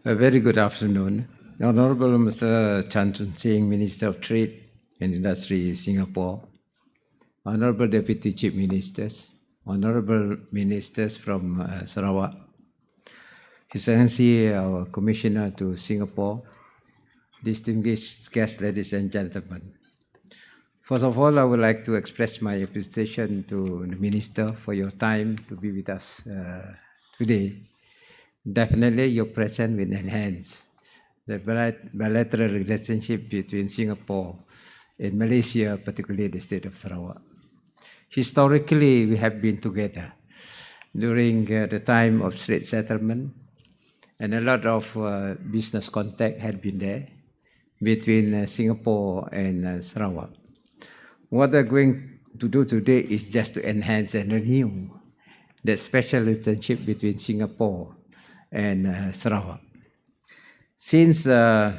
A very good afternoon. Honorable Mr. Chan Chun Sing, Minister of Trade and Industry, Singapore. Honorable Deputy Chief Ministers, Honorable Ministers from Sarawak, His Excellency, our Commissioner to Singapore, distinguished guests, ladies and gentlemen. First of all, I would like to express my appreciation to the Minister for your time to be with us today. Definitely, your presence will enhance the bilateral relationship between Singapore and Malaysia, particularly the state of Sarawak. Historically, we have been together during the time of trade settlement, and a lot of business contact had been there between Singapore and Sarawak. What we're going to do today is just to enhance and renew the special relationship between Singapore and Sarawak. Since I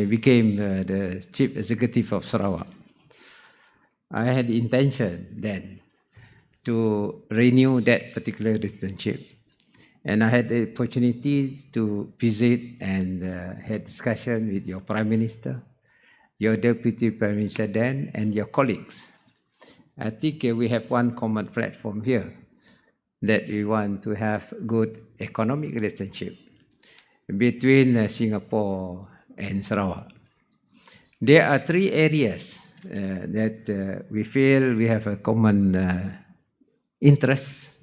became the Chief Executive of Sarawak, I had the intention then to renew that particular relationship. And I had the opportunity to visit and had discussion with your Prime Minister, your Deputy Prime Minister then, and your colleagues. I think we have one common platform here, that we want to have good economic relationship between Singapore and Sarawak. There are three areas that we feel we have a common interest.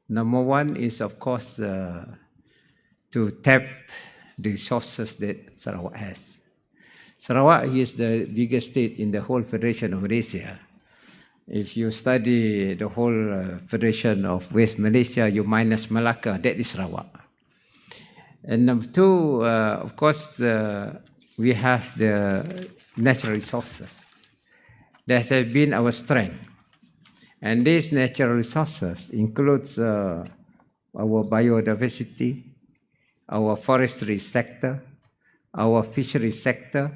Number one is, of course, to tap the resources that Sarawak has. Sarawak is the biggest state in the whole Federation of Malaysia. If you study the whole Federation of West Malaysia, you minus Malacca, that is Sarawak. And number two, of course, we have the natural resources. That has been our strength. And these natural resources includes our biodiversity, our forestry sector, our fishery sector,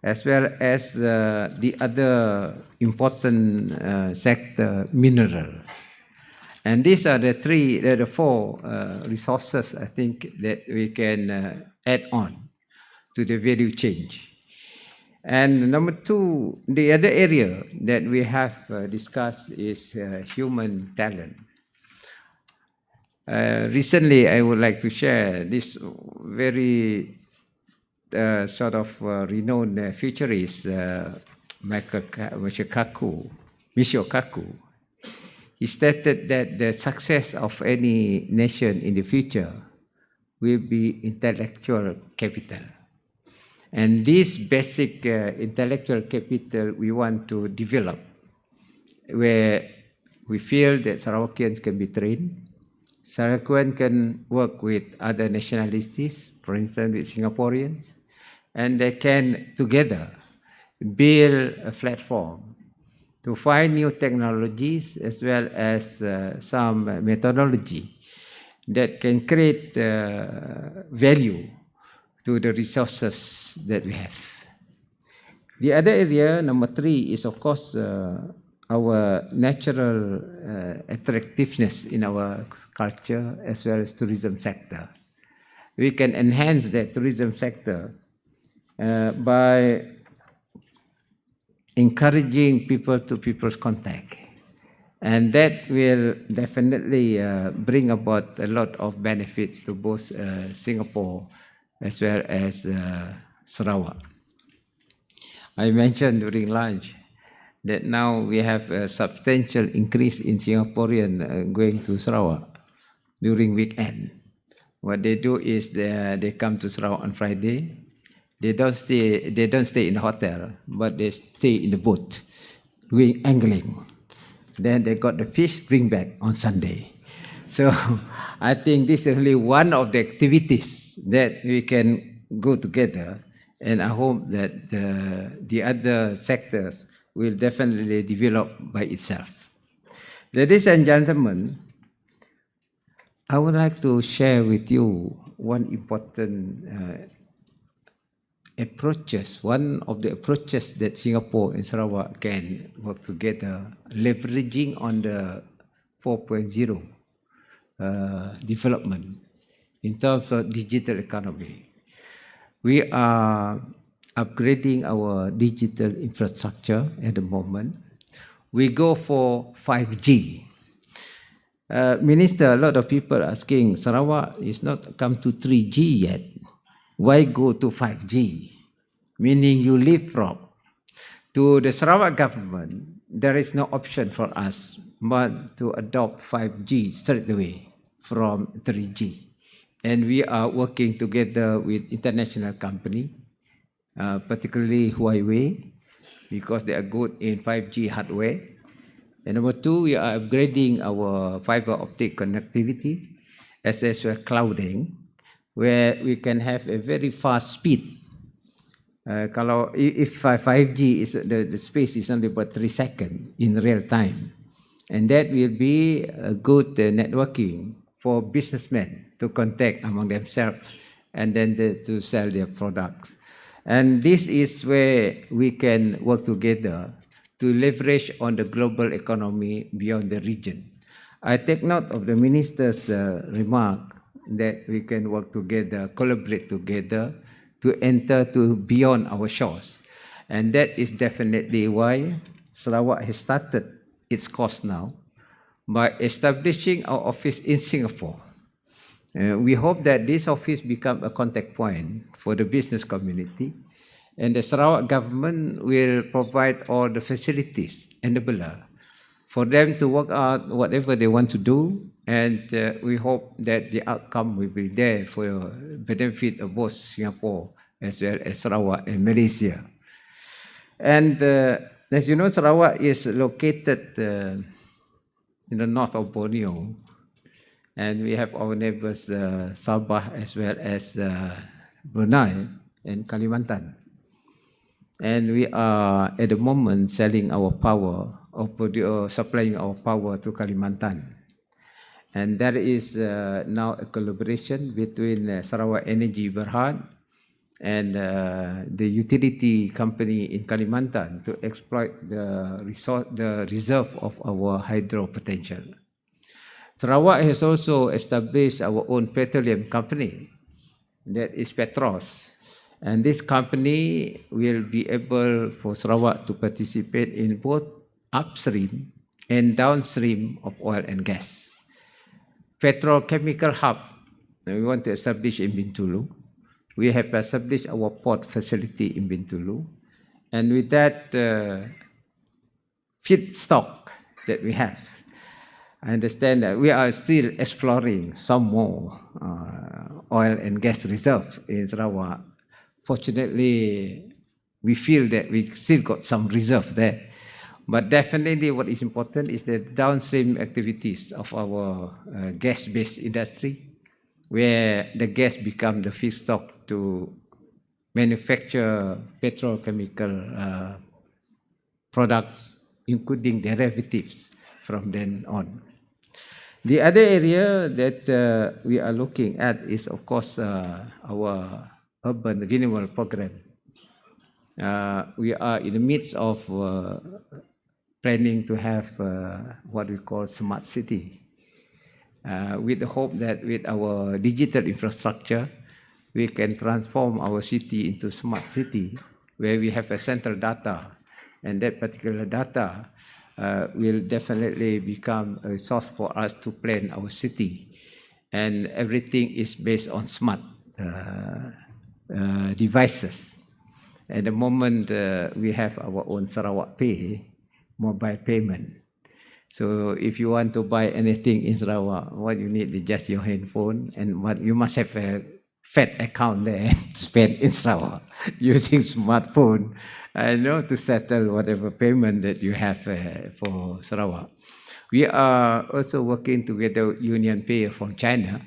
as well as the other important sector, minerals. And these are the four resources, I think, that we can add on to the value chain. And number two, the other area that we have discussed is human talent. Recently, I would like to share this very renowned futurist, Michio Kaku. He stated that the success of any nation in the future will be intellectual capital. And this basic intellectual capital we want to develop, where we feel that Sarawakians can be trained, Sarawakians can work with other nationalities, for instance with Singaporeans, and they can together build a platform to find new technologies as well as some methodology that can create value to the resources that we have. The other area, number three, is of course our natural attractiveness in our culture as well as tourism sector. We can enhance the tourism sector by encouraging people-to-people's contact. And that will definitely bring about a lot of benefit to both Singapore as well as Sarawak. I mentioned during lunch that now we have a substantial increase in Singaporean going to Sarawak during weekend. What they do is they come to Sarawak on Friday. They don't stay in the hotel, but they stay in the boat doing angling. Then they got the fish, bring back on Sunday. So I think this is only one of the activities that we can go together, and I hope that the other sectors will definitely develop by itself. Ladies and gentlemen, I would like to share with you one important one of the approaches that Singapore and Sarawak can work together, leveraging on the 4.0 development in terms of digital economy. We are upgrading our digital infrastructure at the moment. We go for 5G. Minister, a lot of people asking, Sarawak is not come to 3G yet. Why go to 5G? Meaning you leapfrog. To the Sarawak government, there is no option for us but to adopt 5G straight away from 3G. And we are working together with international company, particularly Huawei, because they are good in 5G hardware. And number two, we are upgrading our fiber optic connectivity, as well as clouding, where we can have a very fast speed. Kalau if 5G is the space is only about 3 seconds in real time, and that will be a good networking for businessmen to contact among themselves and then to sell their products. And this is where we can work together to leverage on the global economy beyond the region. I take note of the minister's remark that we can work together, collaborate together to enter to beyond our shores. And that is definitely why Sarawak has started its course now by establishing our office in Singapore. We hope that this office become a contact point for the business community, and the Sarawak government will provide all the facilities, enabler, for them to work out whatever they want to do, and we hope that the outcome will be there for the benefit of both Singapore as well as Sarawak and Malaysia. And as you know, Sarawak is located in the north of Borneo, and we have our neighbors Sabah as well as Brunei and Kalimantan. And we are at the moment selling our power or supplying our power to Kalimantan. And there is now a collaboration between Sarawak Energy Berhad and the utility company in Kalimantan to exploit the reserve of our hydro potential. Sarawak has also established our own petroleum company, that is Petros. And this company will be able for Sarawak to participate in both upstream and downstream of oil and gas. Petrochemical hub, we want to establish in Bintulu. We have established our port facility in Bintulu. And with that feedstock that we have, I understand that we are still exploring some more oil and gas reserve in Sarawak. Fortunately, we feel that we still got some reserve there. But definitely what is important is the downstream activities of our gas-based industry, where the gas become the feedstock to manufacture petrochemical products, including derivatives from then on. The other area that we are looking at is, of course, our urban renewal program. We are in the midst of planning to have what we call smart city, with the hope that with our digital infrastructure, we can transform our city into smart city, where we have a central data, and that particular data will definitely become a source for us to plan our city, and everything is based on smart devices. At the moment, we have our own Sarawak Pay mobile payment. So if you want to buy anything in Sarawak, what you need is just your handphone, and what you must have a fat account there and spend in Sarawak using smartphone, to settle whatever payment that you have for Sarawak. We are also working together with Union Pay from China.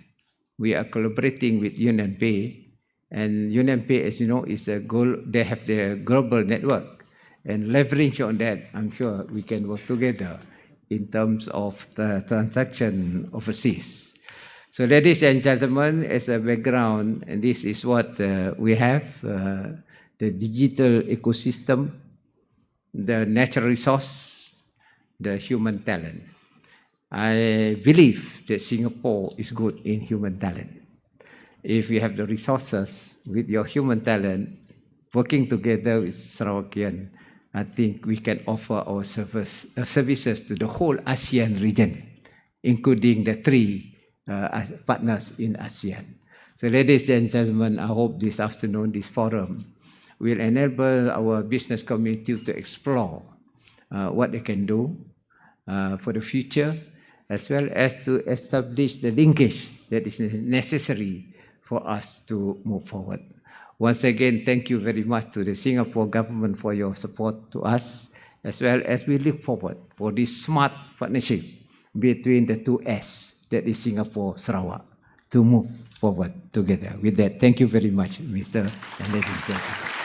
We are collaborating with Union Pay. And Union Pay, as you know, is a goal. They have their global network, and leverage on that, I'm sure we can work together in terms of the transaction overseas. So, ladies and gentlemen, as a background, and this is what we have: the digital ecosystem, the natural resource, the human talent. I believe that Singapore is good in human talent. if we have the resources with your human talent, working together with Sarawakian, I think we can offer our services to the whole ASEAN region, including the three partners in ASEAN. So ladies and gentlemen, I hope this afternoon, this forum will enable our business community to explore what they can do for the future, as well as to establish the linkage that is necessary for us to move forward. Once again, thank you very much to the Singapore government for your support to us, as well as we look forward for this smart partnership between the two S, that is Singapore, Sarawak, to move forward together. With that, thank you very much, Mr. and ladies and gentlemen.